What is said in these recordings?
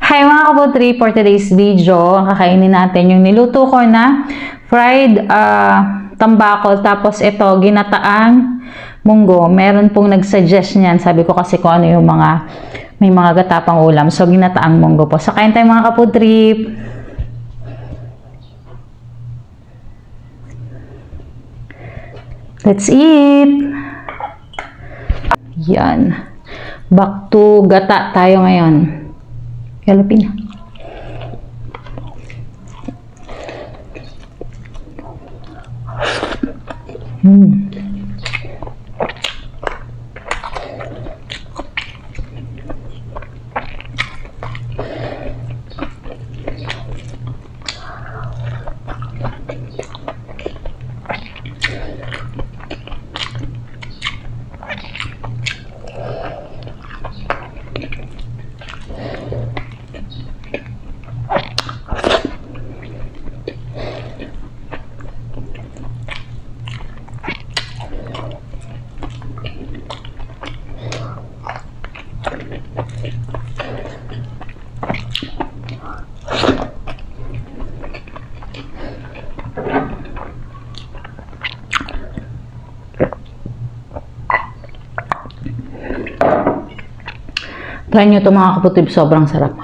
Hi mga kaputri, for today's video, kakainin natin yung niluto ko na fried tambakol, tapos ito, ginataang munggo. Meron pong nag-suggest niyan, sabi ko kasi kung ano yung may mga gatapang ulam. So, ginataang munggo po. So, kain tayo mga kaputri. Let's eat! Yan. Back to gata tayo ngayon. Galapin na. Try nyo ito mga kaputib, sobrang sarap.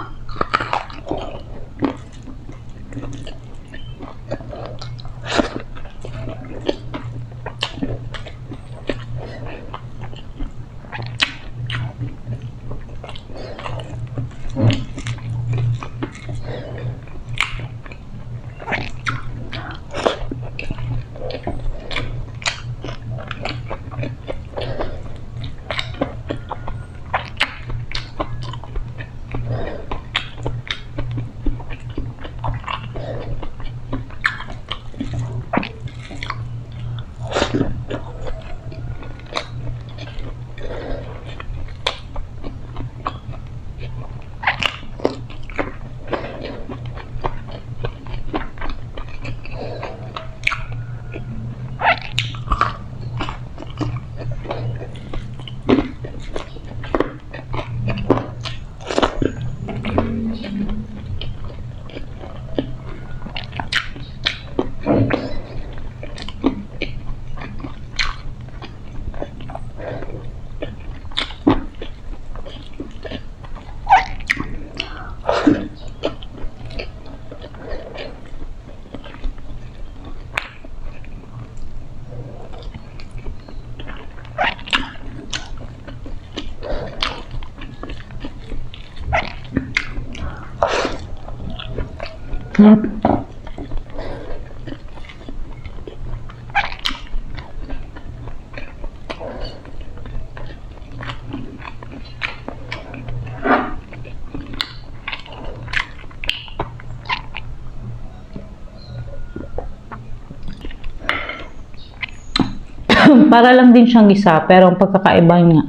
Para lang din siyang gisa, pero ang pagkakaiba niya,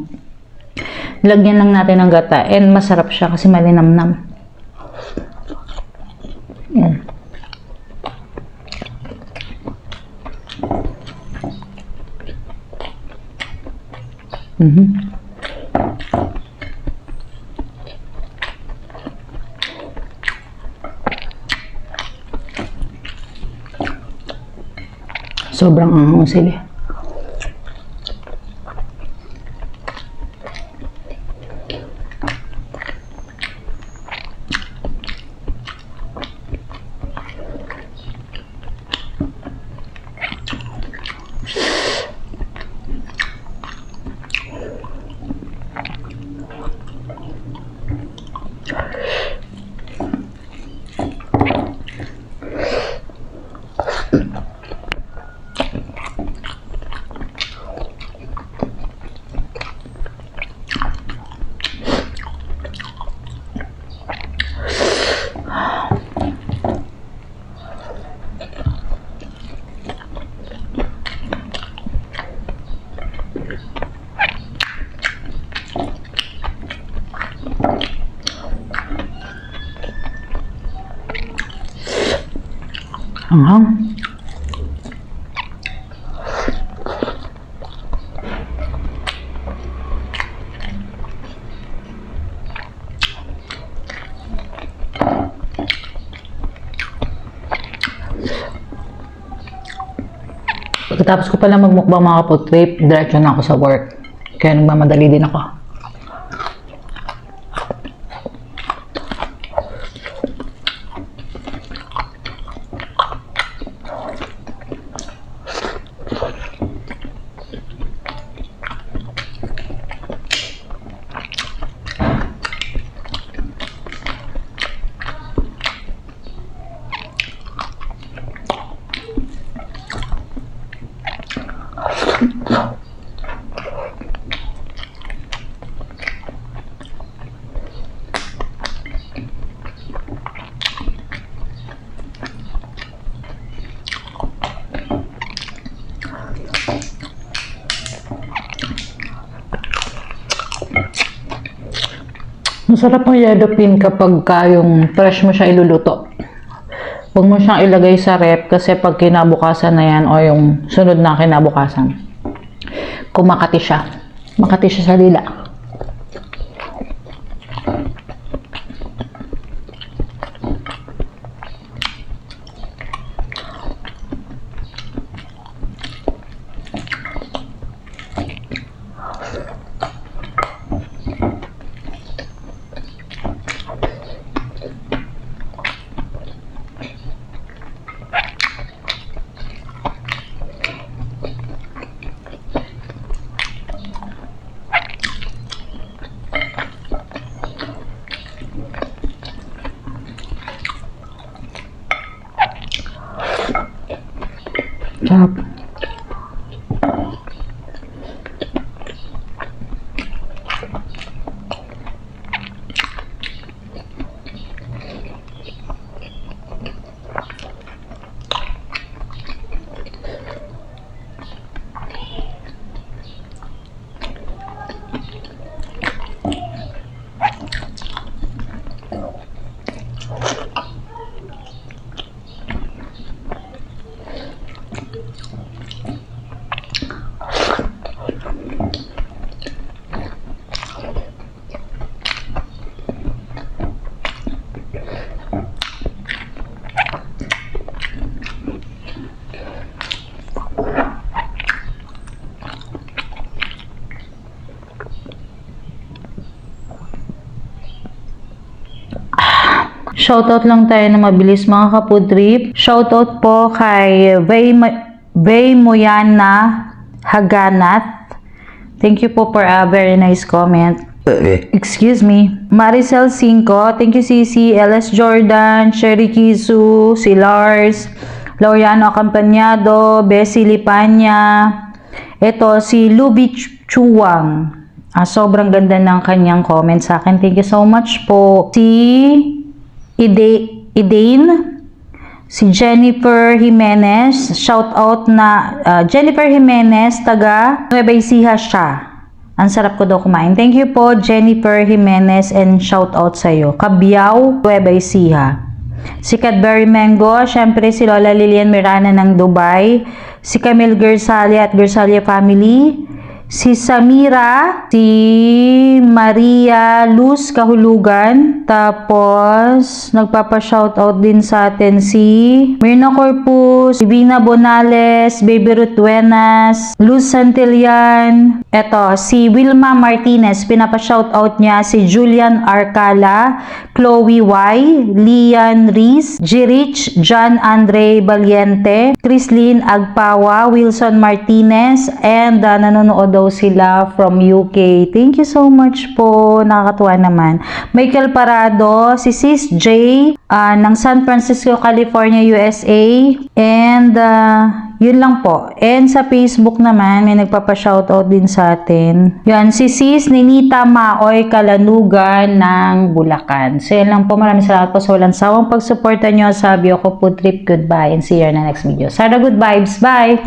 lagyan lang natin ng gata, and masarap siya kasi malinamnam. Yan. Sobrang anghang sila. Anghang. Katapos ko pala magmukbang mga kaputrip, diretso na ako sa work. Kaya nagmamadali din ako. Masarap ang yellow pin kapag yung fresh mo siya iluluto. Huwag mo siyang ilagay sa rep kasi pag kinabukasan na yan o yung sunod na kinabukasan, kumakati siya. Makati siya sa dila. Sarap. Shoutout lang tayo na mabilis mga ka-food trip. Shoutout po kay Vey Moyana Haganat. Thank you po for a very nice comment. Excuse me. Maricel Cinco. Thank you Cici. LS Jordan. Sherry Kisu. Si Lars. Laureano Acampañado. Bessie Lipanya. Ito si Luby Chuwang. Sobrang ganda ng kanyang comment sa akin. Thank you so much po. Si Idane, si Jennifer Jimenez, shout out na Jennifer Jimenez, taga Nueva Ecija siya. Ang sarap ko daw kumain. Thank you po Jennifer Jimenez and shout out sa iyo. Cabiao, Nueva Ecija. Si Cadbury Mango, syempre si Lola Lilian Mirana ng Dubai, si Camille Gersalia at Gersalia Family, si Samira, si Maria Luz Kahulugan, tapos nagpapa-shoutout din sa atin si Mirna Corpus, si Vina Bonales, Baby Ruth Duenas, Luz Santillan, eto, si Wilma Martinez, pinapa-shoutout niya si Julian Arcala, Chloe Y, Lian Riz, Jirich, John Andre Valiente, Chrislyn Agpawa, Wilson Martinez, and nanonood daw sila from UK. Thank you so much po. Nakakatuwa naman. Michael Parado, si Sis J ng San Francisco, California, USA. And yun lang po. And sa Facebook naman, may nagpapa-shoutout din sa atin. Yan, si Sis Ninita Maoy Kalanugan ng Bulacan. So yan lang po. Maraming salamat po sa walang sawang pagsuporta nyo sa Bio Ko Food Trip. Goodbye and see you in the next video. Sada good vibes. Bye!